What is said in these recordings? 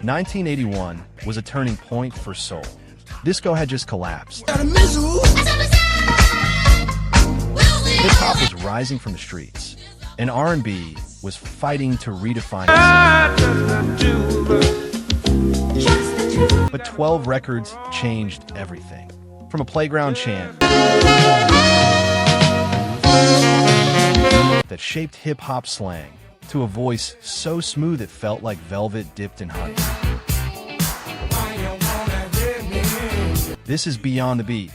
1981 was a turning point for soul. Disco had just collapsed. Hip-hop was rising from the streets, and R&B was fighting to redefine itself. But 12 records changed everything. From a playground chant that shaped hip-hop slang to a voice so smooth it felt like velvet dipped in honey. This is Beyond the Beat,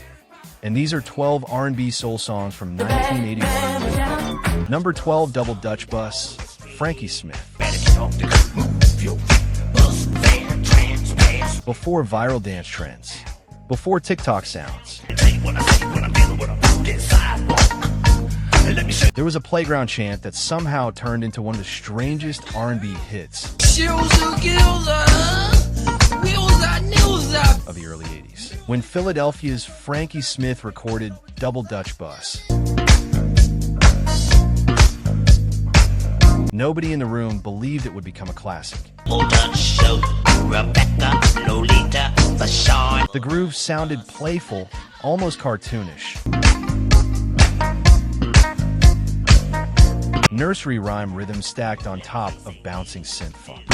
and these are 12 R&B soul songs from 1981. Number 12, Double Dutch Bus, Frankie Smith. Before viral dance trends, before TikTok sounds, there was a playground chant that somehow turned into one of the strangest R&B hits of the early 80s, when Philadelphia's Frankie Smith recorded Double Dutch Bus. Nobody in the room believed it would become a classic. The groove sounded playful, almost cartoonish. Nursery rhyme rhythm stacked on top of bouncing synth funk.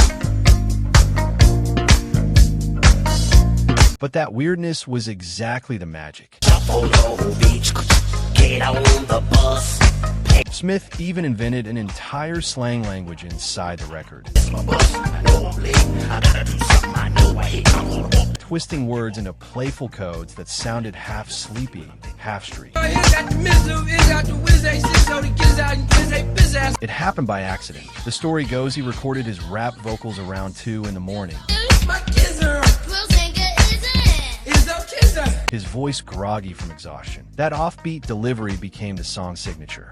But that weirdness was exactly the magic. Smith even invented an entire slang language inside the record, twisting words into playful codes that sounded half sleepy, half street. It happened by accident. The story goes he recorded his rap vocals around 2 in the morning. His voice groggy from exhaustion. That offbeat delivery became the song's signature.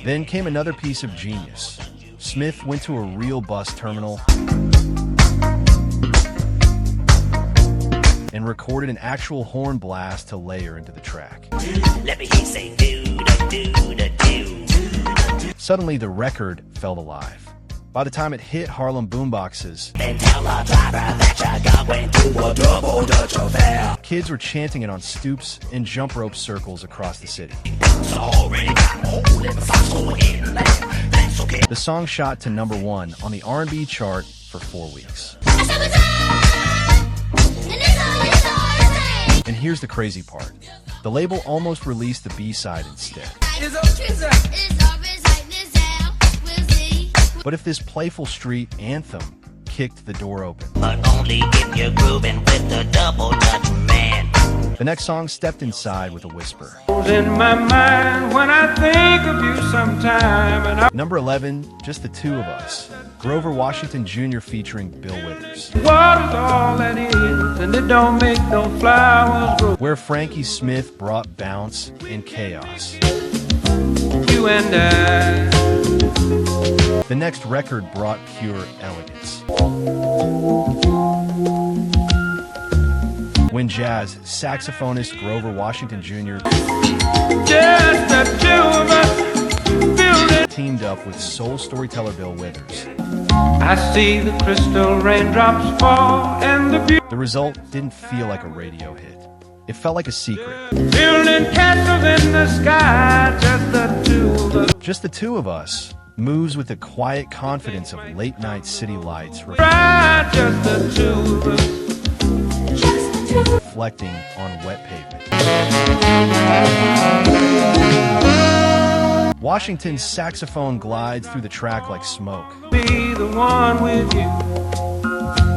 Then came another piece of genius. Smith went to a real bus terminal and recorded an actual horn blast to layer into the track. Suddenly, the record felt alive. By the time it hit Harlem boomboxes, kids were chanting it on stoops and jump rope circles across the city. The song shot to number 1 on the R&B chart for 4 weeks. And here's the crazy part. The label almost released the B-side instead. But if this playful street anthem kicked the door open, but only if you're grooving with the Double Dutch man. The next song stepped inside with a whisper. In my mind when I think of you sometime. And Number 11, Just the Two of Us. Grover Washington Jr. featuring Bill Withers. What is all that is, and it don't make no flowers grow. Where Frankie Smith brought bounce and chaos. You and I. The next record brought pure elegance. When jazz saxophonist Grover Washington Jr. teamed up with soul storyteller Bill Withers. I see the crystal raindrops fall and the result didn't feel like a radio hit. It felt like a secret. Building castles in the sky, just the two of us. Moves with the quiet confidence of late-night city lights, reflecting on wet pavement. Washington's saxophone glides through the track like smoke, be the one with you.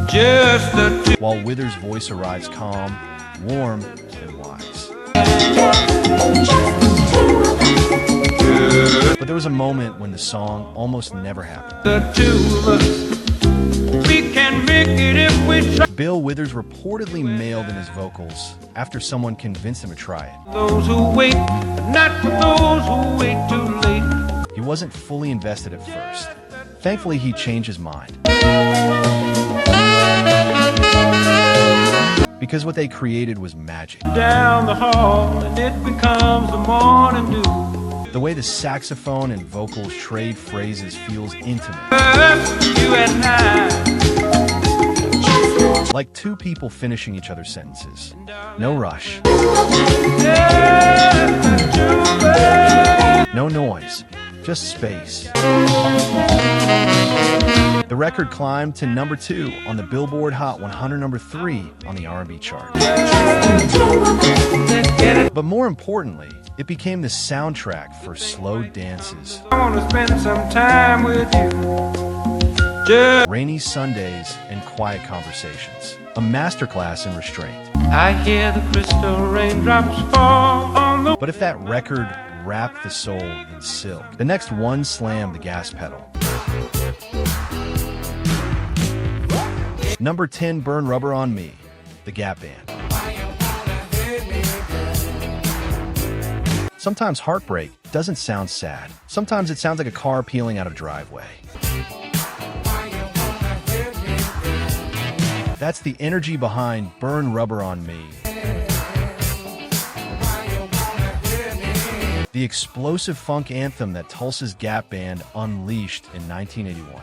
Just the two. While Withers' voice arrives calm, warm, and wise. But there was a moment when the song almost never happened. The two of us, we can make it if we try. Bill Withers reportedly mailed in his vocals after someone convinced him to try it. Those who wait, but not for those who wait too late. He wasn't fully invested at first. Thankfully, he changed his mind. Because what they created was magic. Down the hall, and it becomes the morning dew. The way the saxophone and vocals trade phrases feels intimate. You and I. Like two people finishing each other's sentences. No rush. No noise. Just space. The record climbed to number 2 on the Billboard Hot 100, number 3 on the R&B chart. But more importantly, it became the soundtrack for slow dances. I want to spend some time with you. Rainy Sundays and quiet conversations. A masterclass in restraint. I hear the crystal raindrops fall on the... But if that record wrapped the soul in silk, the next one slammed the gas pedal. Number 10, Burn Rubber on Me, the Gap Band. Sometimes heartbreak doesn't sound sad. Sometimes it sounds like a car peeling out of a driveway. That's the energy behind Burn Rubber on Me. The explosive funk anthem that Tulsa's Gap Band unleashed in 1981.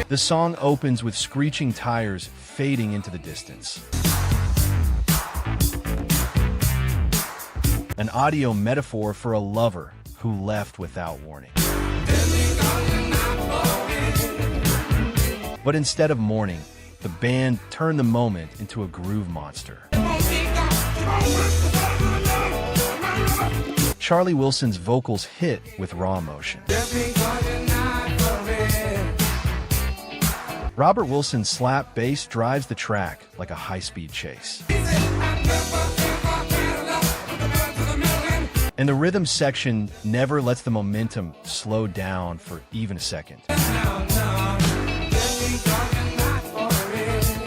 The song opens with screeching tires fading into the distance. An audio metaphor for a lover who left without warning. But instead of mourning, the band turned the moment into a groove monster. Charlie Wilson's vocals hit with raw emotion. Robert Wilson's slap bass drives the track like a high-speed chase. And the rhythm section never lets the momentum slow down for even a second.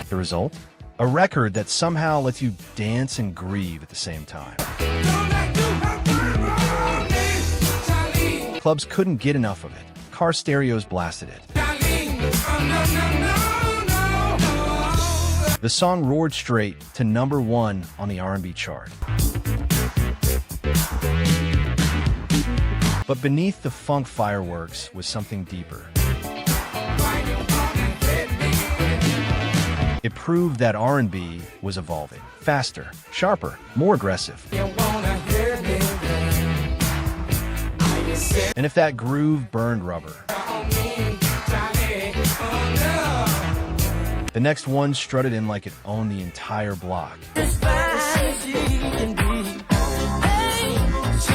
The result? A record that somehow lets you dance and grieve at the same time. Clubs couldn't get enough of it. Car stereos blasted it. The song roared straight to number 1 on the R&B chart. But beneath the funk fireworks was something deeper. It proved that R&B was evolving. Faster, sharper, more aggressive. And if that groove burned rubber, the next one strutted in like it owned the entire block.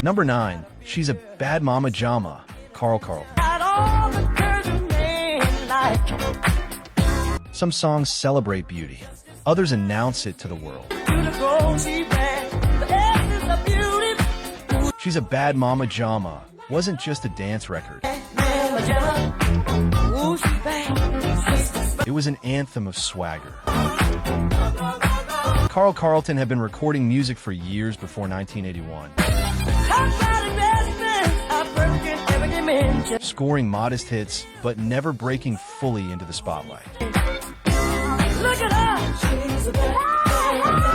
Number 9, She's a Bad Mama Jama, Carl Carlton. Some songs celebrate beauty. Others announce it to the world. She's a Bad Mama Jama wasn't just a dance record. It was an anthem of swagger. Carl Carlton had been recording music for years before 1981. Scoring modest hits, but never breaking fully into the spotlight.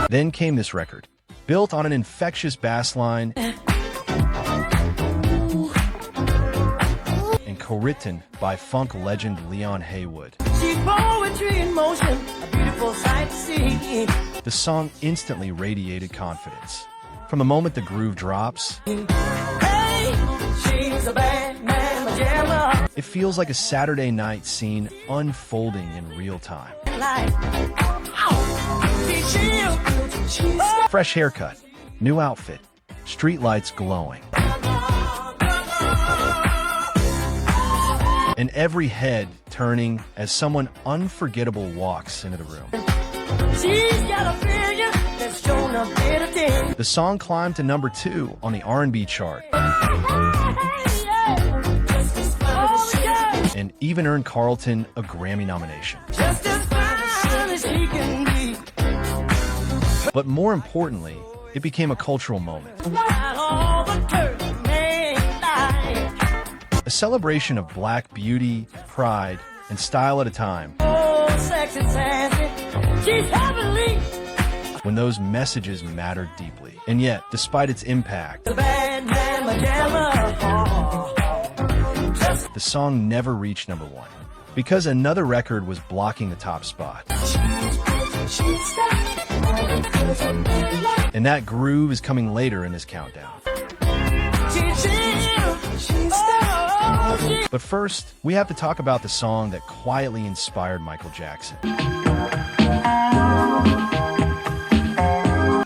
Then came this record, built on an infectious bass line and co-written by funk legend Leon Haywood. The song instantly radiated confidence. From the moment the groove drops, it feels like a Saturday night scene unfolding in real time. Fresh haircut, new outfit, streetlights glowing. And every head turning as someone unforgettable walks into the room. The song climbed to number 2 on the R&B chart. And even earned Carlton a Grammy nomination. But more importantly, it became a cultural moment. A celebration of black beauty, pride, and style at a time when those messages mattered deeply. And yet, despite its impact, the song never reached number one because another record was blocking the top spot. And that groove is coming later in this countdown. But first, we have to talk about the song that quietly inspired Michael Jackson.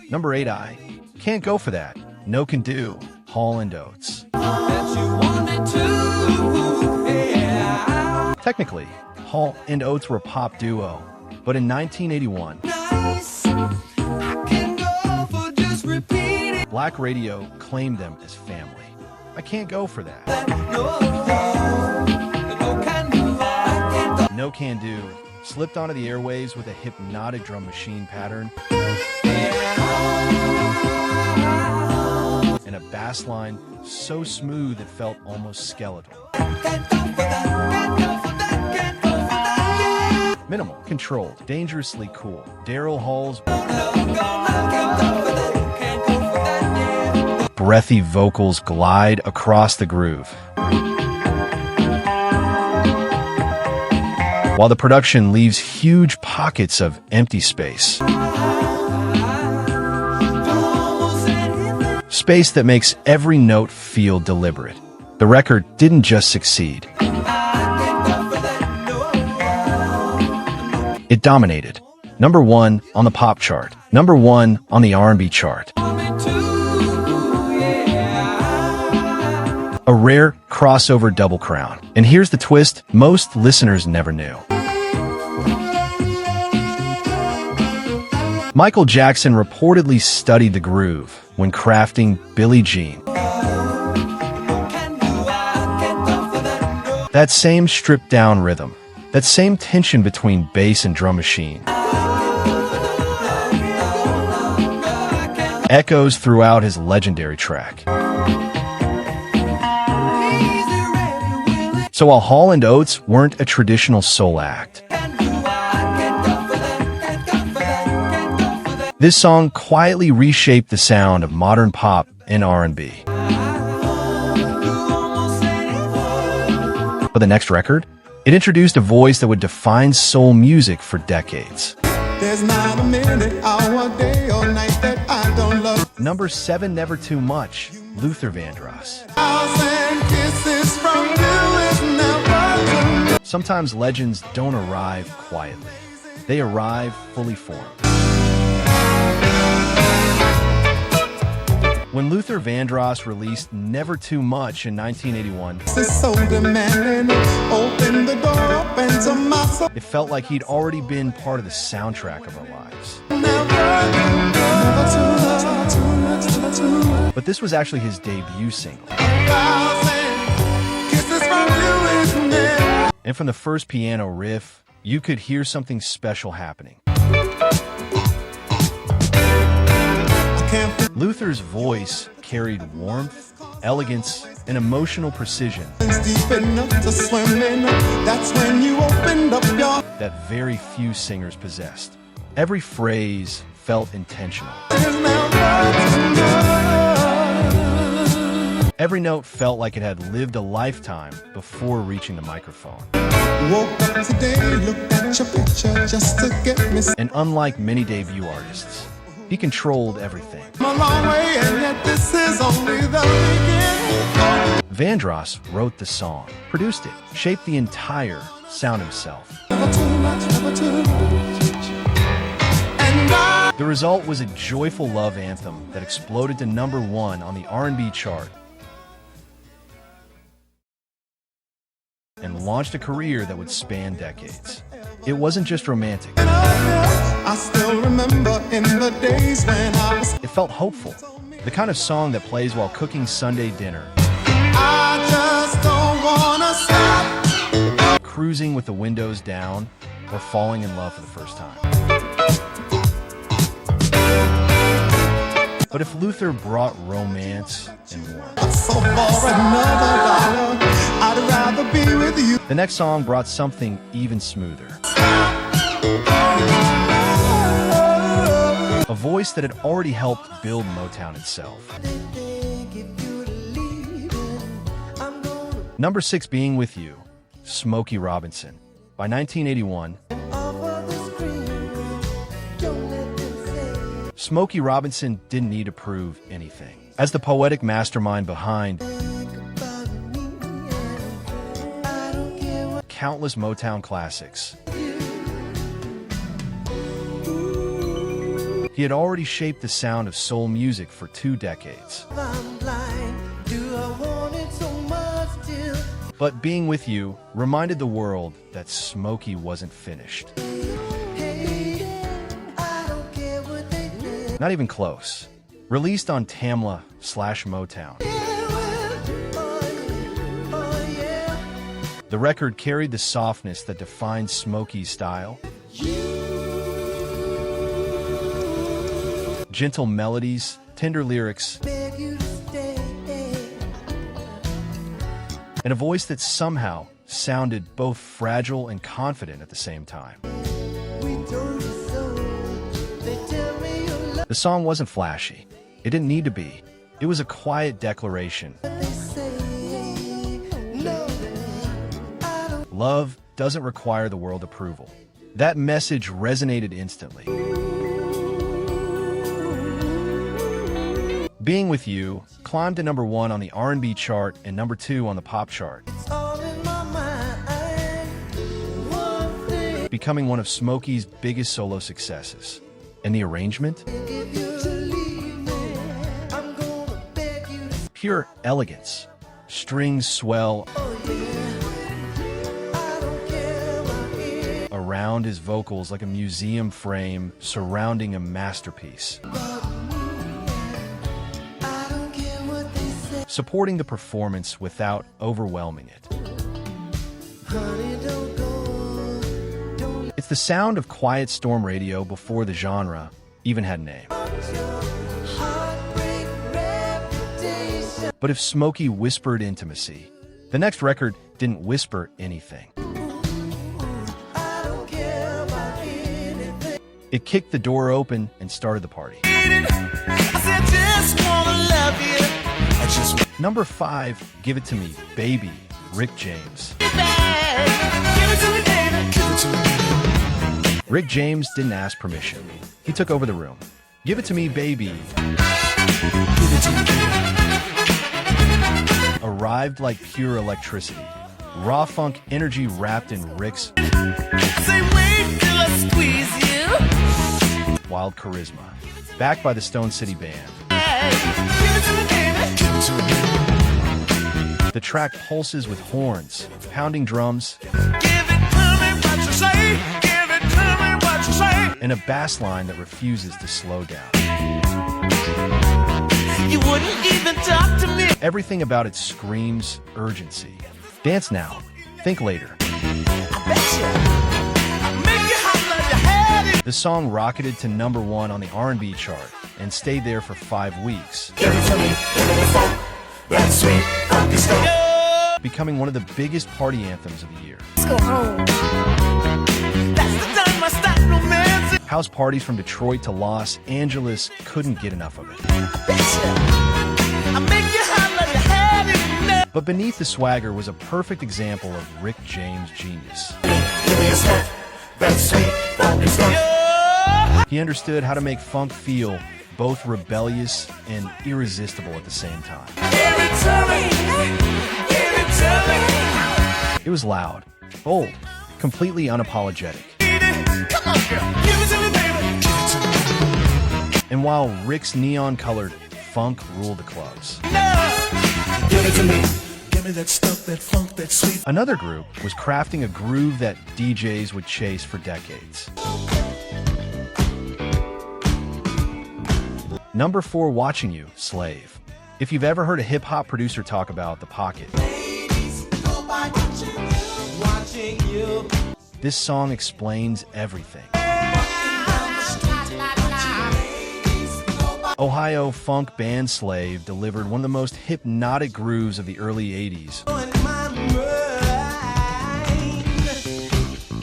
Number 8, I Can't Go For That. No Can Do, Hall & Oates. Technically, Hall & Oates were a pop duo, but in 1981, Black radio claimed them as family. I can't go for that. No Can Do slipped onto the airwaves with a hypnotic drum machine pattern and a bass line so smooth it felt almost skeletal. Minimal, controlled, dangerously cool. Daryl Hall's breathy vocals glide across the groove, while the production leaves huge pockets of empty space. Space that makes every note feel deliberate. The record didn't just succeed. It dominated. Number 1 on the pop chart. Number 1 on the R&B chart. A rare crossover double crown. And here's the twist most listeners never knew. Michael Jackson reportedly studied the groove when crafting Billie Jean. That same stripped-down rhythm, that same tension between bass and drum machine, echoes throughout his legendary track. So while Hall & Oates weren't a traditional soul act, this song quietly reshaped the sound of modern pop and R&B. For the next record, it introduced a voice that would define soul music for decades. There's not a minute, hour, day, or night that I don't love. Number 7, Never Too Much, Luther Vandross. Sometimes legends don't arrive quietly. They arrive fully formed. When Luther Vandross released Never Too Much in 1981, it felt like he'd already been part of the soundtrack of our lives. But this was actually his debut single. And from the first piano riff, you could hear something special happening. Luther's voice carried warmth, elegance, and emotional precision that very few singers possessed. Every phrase felt intentional. Every note felt like it had lived a lifetime before reaching the microphone. And unlike many debut artists, he controlled everything. Vandross wrote the song, produced it, shaped the entire sound himself. The result was a joyful love anthem that exploded to number 1 on the R&B chart and launched a career that would span decades. It wasn't just romantic. I still remember in the days when I was. It felt hopeful, the kind of song that plays while cooking Sunday dinner, I just don't wanna stop. cruising with the windows down, or falling in love for the first time. But if Luther brought romance and warmth, So for another dollar, I'd rather be with you. the next song brought something even smoother. a voice that had already helped build Motown itself. Number 6, Being With You, Smokey Robinson. By 1981, Smokey Robinson didn't need to prove anything. As the poetic mastermind behind countless Motown classics, he had already shaped the sound of soul music for 2 decades. But Being With You reminded the world that Smokey wasn't finished. Not even close. Released on Tamla/Motown, the record carried the softness that defined Smokey's style. Gentle melodies, tender lyrics, and a voice that somehow sounded both fragile and confident at the same time. The song wasn't flashy. It didn't need to be. It was a quiet declaration. Love doesn't require the world approval. That message resonated instantly. Being With You climbed to number 1 on the R&B chart and number 2 on the pop chart, becoming one of Smokey's biggest solo successes. And the arrangement? Pure elegance. Strings swell around his vocals like a museum frame surrounding a masterpiece, supporting the performance without overwhelming it. It's the sound of quiet storm radio before the genre even had a name. But if Smokey whispered intimacy, the next record didn't whisper anything. It kicked the door open and started the party. Number 5, Give It To Me, Baby, Rick James. Rick James didn't ask permission. He took over the room. Give It To Me, Baby arrived like pure electricity. Raw funk energy wrapped in Rick's wild charisma. Backed by the Stone City Band, the track pulses with horns, pounding drums, and a bass line that refuses to slow down. You wouldn't even talk to me. Everything about it screams urgency. Dance now, think later. The song rocketed to number 1 on the R&B chart and stayed there for 5 weeks, becoming one of the biggest party anthems of the year. Let's go home. House parties from Detroit to Los Angeles couldn't get enough of it. But beneath the swagger was a perfect example of Rick James' genius. He understood how to make funk feel both rebellious and irresistible at the same time. It was loud, bold, completely unapologetic. And while Rick's neon-colored funk ruled the clubs, another group was crafting a groove that DJs would chase for decades. Number 4, Watching You, Slave. If you've ever heard a hip-hop producer talk about the pocket, this song explains everything. Ohio funk band Slave delivered one of the most hypnotic grooves of the early 80s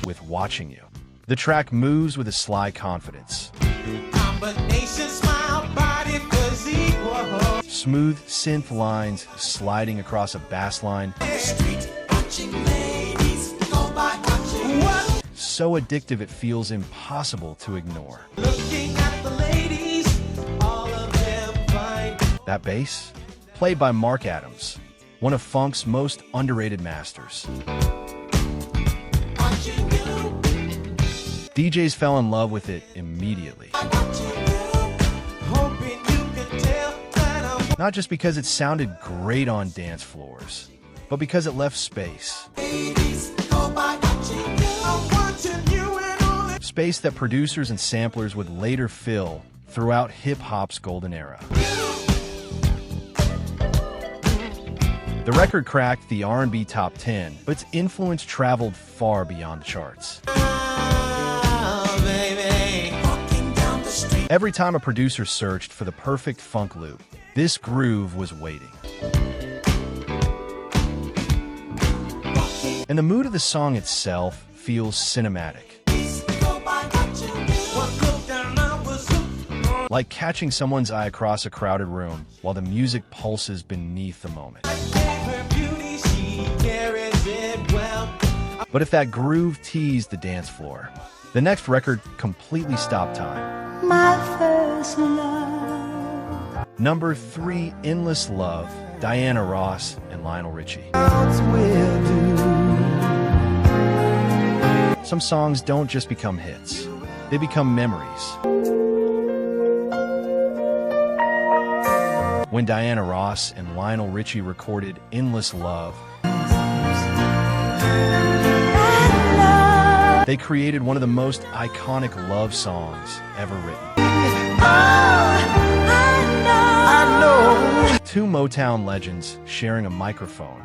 with Watching You. The track moves with a sly confidence, Smooth synth lines sliding across a bass line. So addictive it feels impossible to ignore. That bass, played by Mark Adams, one of funk's most underrated masters. DJs fell in love with it immediately. Not just because it sounded great on dance floors, but because it left space. Space that producers and samplers would later fill throughout hip-hop's golden era. The record cracked the R&B top 10, but its influence traveled far beyond the charts. Every time a producer searched for the perfect funk loop, this groove was waiting. And the mood of the song itself feels cinematic. Like catching someone's eye across a crowded room while the music pulses beneath the moment. But if that groove teased the dance floor, the next record completely stopped time. My first love. Number 3, Endless Love, Diana Ross and Lionel Richie. Some songs don't just become hits, they become memories. When Diana Ross and Lionel Richie recorded Endless Love, they created one of the most iconic love songs ever written. I know. Two Motown legends sharing a microphone,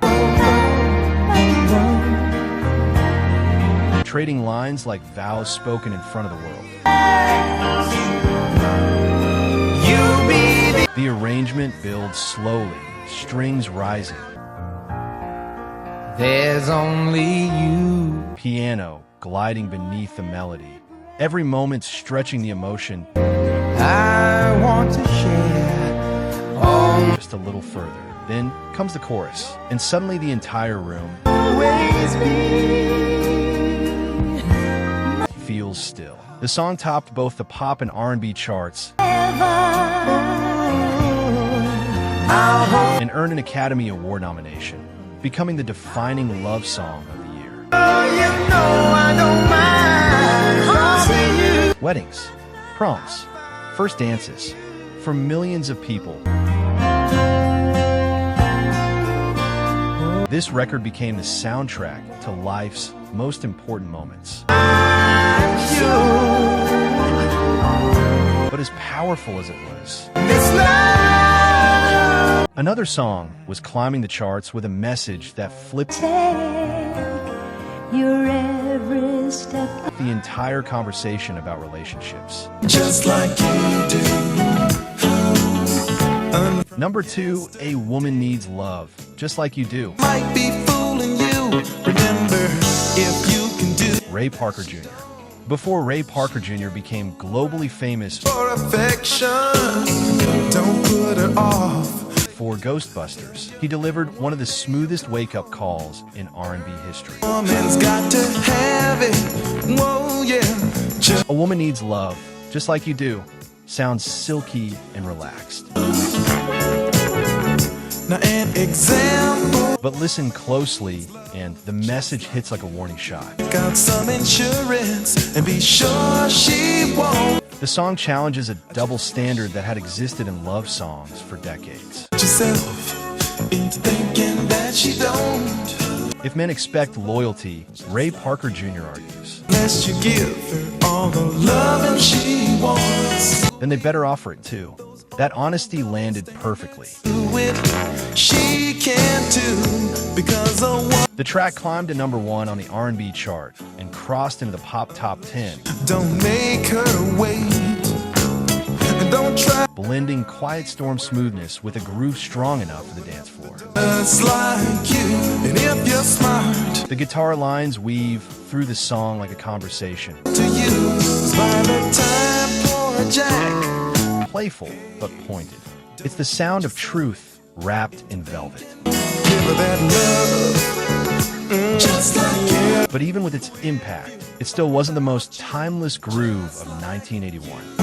trading lines like vows spoken in front of the world. The arrangement builds slowly, strings rising. There's only you. Piano gliding beneath the melody, every moment stretching the emotion I want to share all just a little further. Then comes the chorus, and suddenly the entire room feels still. The song topped both the pop and R&B charts and earned an Academy Award nomination, becoming the defining love song of the year. Weddings, proms, first dances, for millions of people. This record became the soundtrack to life's most important moments. But as powerful as it was, another song was climbing the charts with a message that flipped Your every step. the entire conversation about relationships. Just like you do. Number 2, A Woman Needs Love, Just Like You Do. Might be fooling you. Remember, if you can do Ray Parker Jr. Before Ray Parker Jr. became globally famous for affection, don't put her off. for Ghostbusters, he delivered one of the smoothest wake-up calls in R&B history. Woman's got to have it. Whoa, yeah. Just A Woman Needs Love, Just Like You Do, sounds silky and relaxed. now an example. But listen closely, and the message hits like a warning shot. Got some insurance and be sure she won't. The song challenges a double standard that had existed in love songs for decades. Put yourself into thinking that she don't. If men expect loyalty, Ray Parker Jr. argues, Unless you give her all the loving she wants. then they better offer it too. That honesty landed perfectly. Do it, she can't do because of what. The track climbed to number 1 on the R&B chart and crossed into the pop top 10, Don't make her wait. And don't try blending quiet storm smoothness with a groove strong enough for the dance floor. just like you. And if you're smart The guitar lines weave through the song like a conversation. to use by the time poor Jack playful but pointed. It's the sound of truth wrapped in velvet. But even with its impact, it still wasn't the most timeless groove of 1981.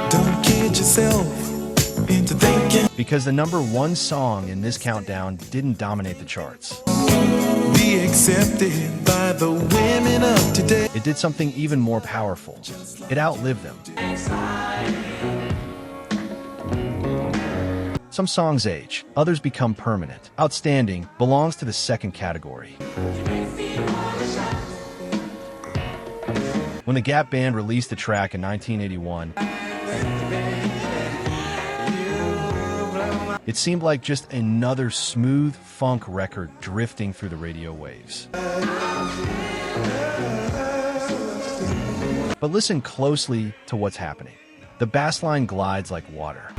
Don't kid yourself into thinking. Because the #1 song in this countdown didn't dominate the charts. Be accepted by the women of today. It did something even more powerful. It outlived them. Some songs age, others become permanent. Outstanding belongs to the second category. When the Gap Band released the track in 1981, it seemed like just another smooth funk record drifting through the radio waves. But listen closely to what's happening. The bass line glides like water.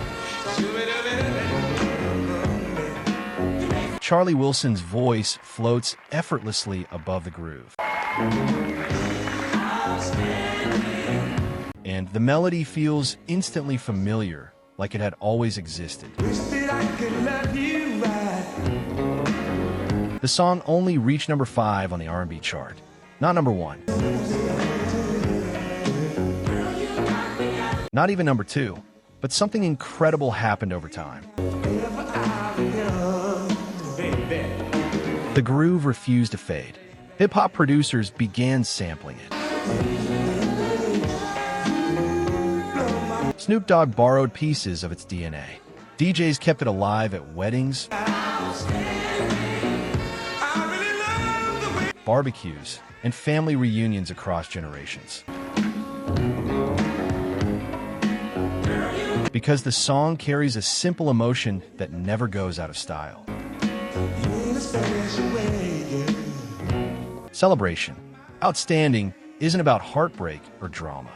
Charlie Wilson's voice floats effortlessly above the groove. And the melody feels instantly familiar, like it had always existed. The song only reached #5 on the R&B chart, not #1. Not even #2, but something incredible happened over time. The groove refused to fade. Hip-hop producers began sampling it. Snoop Dogg borrowed pieces of its DNA. DJs kept it alive at weddings, barbecues, and family reunions across generations. Because the song carries a simple emotion that never goes out of style. Celebration. Outstanding isn't about heartbreak or drama.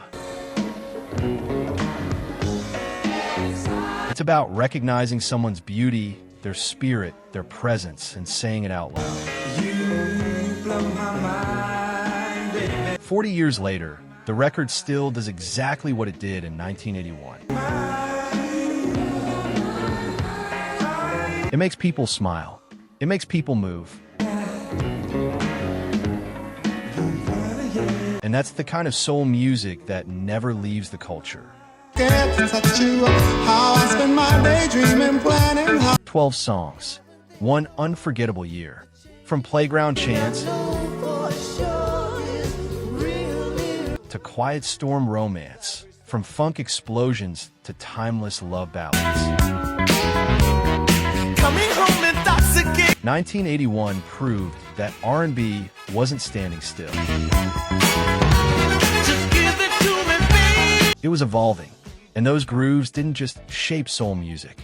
It's about recognizing someone's beauty, their spirit, their presence, and saying it out loud. 40 years later, the record still does exactly what it did in 1981. It makes people smile. It makes people move. And that's the kind of soul music that never leaves the culture. 12 songs, one unforgettable year. From playground chants to quiet storm romance, from funk explosions to timeless love ballads. 1981 proved that R&B wasn't standing still. It was evolving, and those grooves didn't just shape soul music.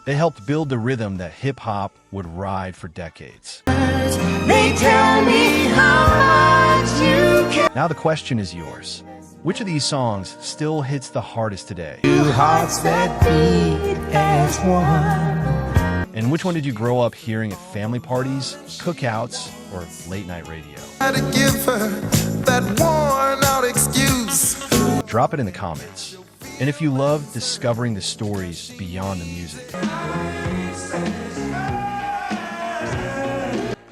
They helped build the rhythm that hip-hop would ride for decades. They tell me how much you care. Now the question is yours. Which of these songs still hits the hardest today? Two hearts that beat as one. And which one did you grow up hearing at family parties, cookouts, or late-night radio? To give her that worn-out excuse. Drop it in the comments. And if you love discovering the stories beyond the music,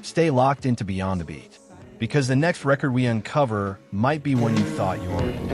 stay locked into Beyond the Beat, because the next record we uncover might be one you thought you already knew.